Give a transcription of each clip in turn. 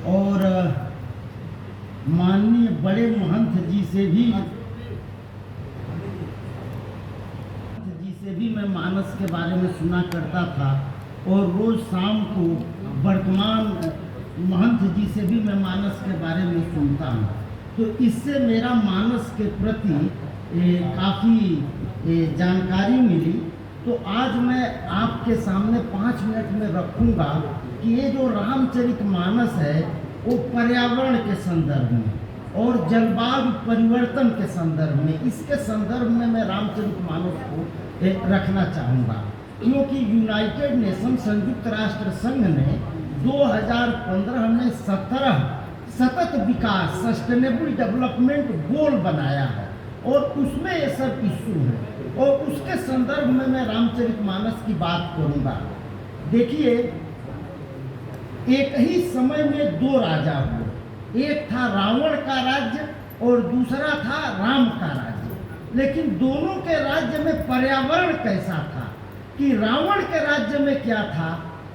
और माननीय बड़े महंत जी से भी मैं मानस के बारे में सुना करता था और रोज शाम को वर्तमान महंत जी से भी मैं मानस के बारे में सुनता हूँ। तो इससे मेरा मानस के प्रति काफ़ी जानकारी मिली। तो आज मैं आपके सामने 5 मिनट में रखूँगा कि ये जो रामचरितमानस है वो पर्यावरण के संदर्भ में और जलवायु परिवर्तन के संदर्भ में, इसके संदर्भ में मैं रामचरितमानस को रखना चाहूँगा, क्योंकि यूनाइटेड नेशन संयुक्त राष्ट्र संघ ने 2015 में 17 सतत विकास सस्टेनेबल डेवलपमेंट गोल बनाया है और उसमें ये सब इशू है और उसके संदर्भ में मैं रामचरितमानस की बात करूँगा। देखिए, एक ही समय में 2 राजा हुए, एक था रावण का राज्य और दूसरा था राम का राज्य। लेकिन दोनों के राज्य में पर्यावरण कैसा था कि रावण के राज्य में क्या था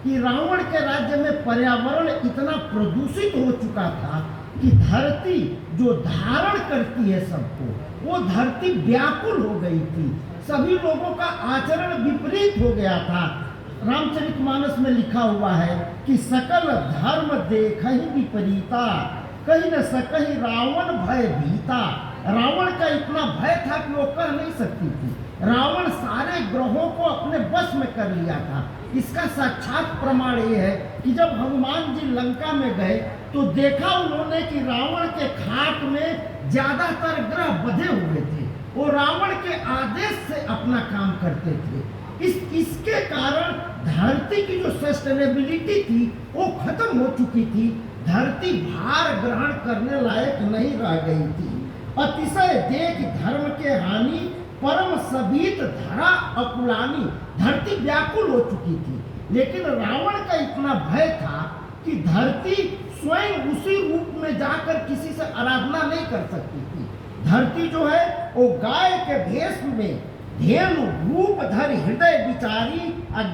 कि रावण के राज्य में पर्यावरण इतना प्रदूषित हो चुका था कि धरती जो धारण करती है सबको, वो धरती व्याकुल हो गई थी। सभी लोगों का आचरण विपरीत हो गया था। रामचरितमानस में लिखा हुआ है कि सकल धर्म देखहि विपरीता, कहीं न सकहि रावण भय भीता। रावण का इतना भय था कि वो कह नहीं सकती थी। रावण सारे ग्रहों को अपने वश में कर लिया था। इसका साक्षात प्रमाण ये है कि जब हनुमान जी लंका में गए तो देखा उन्होंने कि रावण के खाक में ज्यादातर ग्रह बधे हुए थे। वो रावण के आदेश से अपना काम करते थे। इसके कारण धरती की जो सस्टेनेबिलिटी थी वो खत्म हो चुकी थी। धरती भार ग्रहण करने लायक नहीं रह गई थी। अतिशय देख धर्म के हानि, परम सबीत धरा अकुलानी। धरती व्याकुल हो चुकी थी, लेकिन रावण का इतना भय था कि धरती स्वयं उसी रूप में जाकर किसी से आराधना नहीं कर सकती थी। धरती जो है वो गाय के भेष में धेनु रूप धर हृदय विचारी,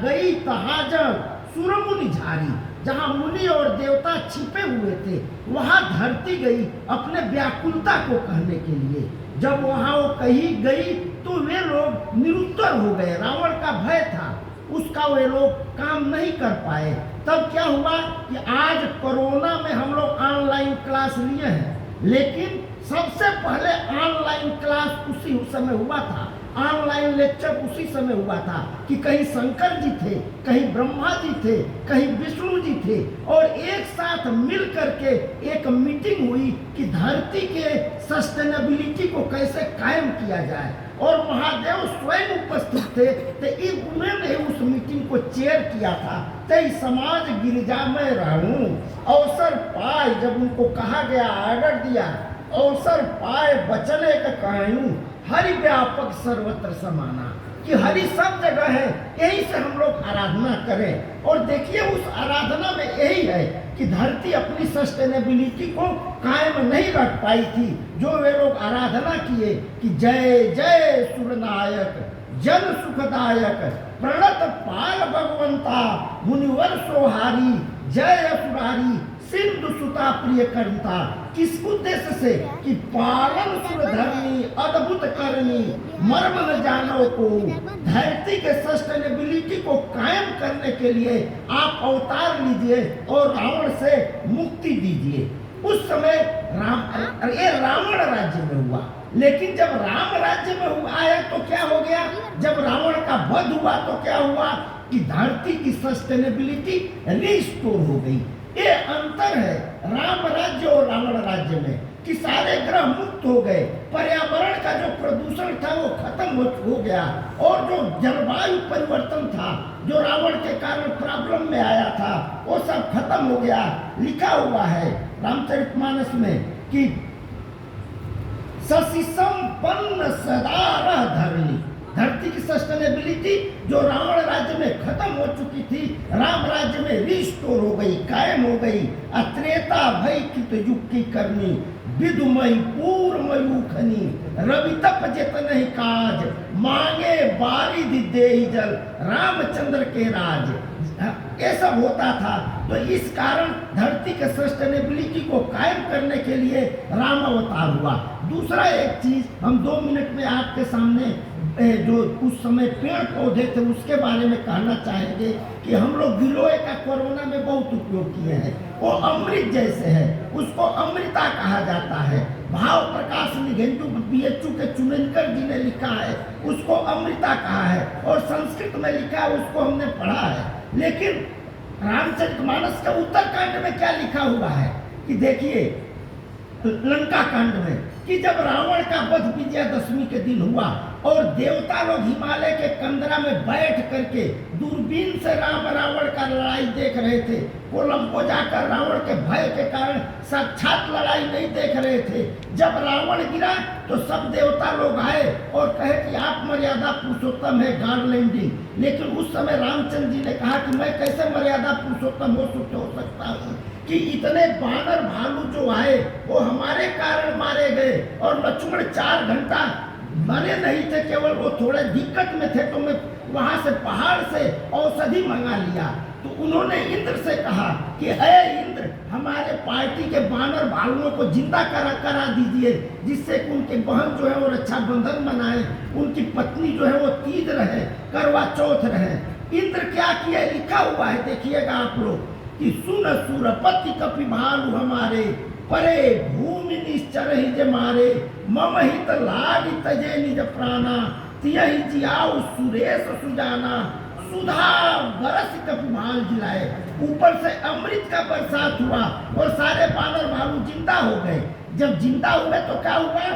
गई तहाजल सुरमुनि झारी। जहाँ मुनि और देवता छिपे हुए थे वहाँ धरती गई अपने व्याकुलता को कहने के लिए। जब वहाँ वो कही गई तो वे लोग निरुत्तर हो गए। रावण का भय था, उसका वे लोग काम नहीं कर पाए। तब क्या हुआ कि आज कोरोना में हम लोग ऑनलाइन क्लास लिए हैं, लेकिन सबसे पहले ऑनलाइन क्लास उसी समय हुआ था। ऑनलाइन लेक्चर उसी समय हुआ था कि कहीं शंकर जी थे, कहीं ब्रह्मा जी थे, कहीं विष्णु जी थे और एक साथ मिल करके एक मीटिंग हुई कि धरती के सस्टेनेबिलिटी को कैसे कायम किया जाए। और महादेव स्वयं उपस्थित थे। तो उन्होंने उस मीटिंग को चेयर किया था। तई समाज गिरजा में रहूं अवसर पाए, जब उनको कहा गया, आर्डर दिया, अवसर पाए बचने का कहूं हरि व्यापक सर्वत्र समाना, कि हरि सब जगह है, यही से हम लोग आराधना करें। और देखिए उस आराधना में यही है कि धरती अपनी सस्टेनेबिलिटी को कायम नहीं रख पाई थी। जो वे लोग आराधना किए कि जय जय सुरनायक जन सुखदायक, प्रणत पाल भगवंता मुनिवर सोहारी, जय असुरारी सिंधु सुता प्रिय करता। किस उद्देश्य से कि पालन सुर धरनी अद्भुत करनी, मर्म न जानो को। धरती के सस्टेनेबिलिटी को कायम करने के लिए आप अवतार लीजिए और रावण से मुक्ति दीजिए। उस समय रावण राज्य में हुआ, लेकिन जब राम राज्य में हुआ है तो क्या हो गया? जब रावण का वध हुआ तो क्या हुआ कि धरती की सस्टेनेबिलिटी रिस्टोर हो गई। ये अंतर है राम राज्य और रावण राज्य में कि सारे ग्रह मुक्त हो गए, पर्यावरण का जो प्रदूषण था वो खत्म हो गया और जो जलवायु परिवर्तन था जो रावण के कारण प्रॉब्लम में आया था वो सब खत्म हो गया। लिखा हुआ है रामचरितमानस में कि शशि संपन्न सदा रह धरनी। धरती की सस्टेनेबिलिटी जो रावण राज्य में खत्म हो चुकी थी, राम राज्य में रिस्टोर हो गई, कायम हो गई। अत्रेता भय कित युग की करनी, विदुमय पूर्वमयु खनी, रवि तप जेतन ही काज, मांगे बारिधि देहि जल, रामचंद्र के राज। ये सब होता था। तो इस कारण धरती के सस्टेनेबिलिटी को कायम करने के लिए राम अवतार हुआ। दूसरा एक चीज हम 2 मिनट में आपके सामने जो उस समय पेड़ पौधे थे उसके बारे में कहना चाहेंगे कि हम लोग गिलोय का कोरोना में बहुत उपयोग किए हैं। वो अमृत जैसे है, उसको अमृता कहा जाता है। भाव प्रकाश निघंटु बीएचयू के चुननकर जी ने लिखा है, उसको अमृता कहा है, और संस्कृत में लिखा है, उसको हमने पढ़ा है। लेकिन रामचरितमानस के उत्तरकांड में क्या लिखा हुआ है कि देखिए, लंका कांड में कि जब रावण का वध विजयादशमी के दिन हुआ और देवता लोग हिमालय के कंदरा में बैठ करके दूरबीन से राम रावण का लड़ाई देख रहे थे। कोलंबो जाकर रावण के भय के कारण साक्षात लड़ाई नहीं देख रहे थे। जब रावण गिरा तो सब देवता लोग आए और कहे कि आप मर्यादा पुरुषोत्तम है, गॉड लैंडिंग। लेकिन उस समय रामचंद्र जी ने कहा कि मैं कैसे मर्यादा पुरुषोत्तम हो सकता हूँ कि इतने बानर भालू जो आए वो हमारे कारण मारे गए, और लक्ष्मण 4 घंटा मरे नहीं थे, केवल वो थोड़े दिक्कत में थे, तो मैं वहां से पहाड़ से औषधि मंगा लिया। तो उन्होंने इंद्र से कहा कि हे इंद्र, हमारे पार्टी के बानर भालुओं को जिंदा करा दीजिए, जिससे कि उनके बहन जो है वो रक्षाबंधन मनाए, उनकी पत्नी जो है वो तीज रहे, करवा चौथ रहे। इंद्र क्या किया लिखा हुआ है, देखिएगा आप लोग कि सुन सुरपति कपि भालु हमारे, परे भूमि निश्चर ही जे मारे, मम हित लाग तजे निज प्राणा, तियहि जियाउ सुरेश सुजाना, सुधा बरस कपि भाल जिलाए। ऊपर से अमृत का बरसात हुआ और सारे बानर भालू जिंदा हो गए। जब जिंदा हुए तो क्या हुआ?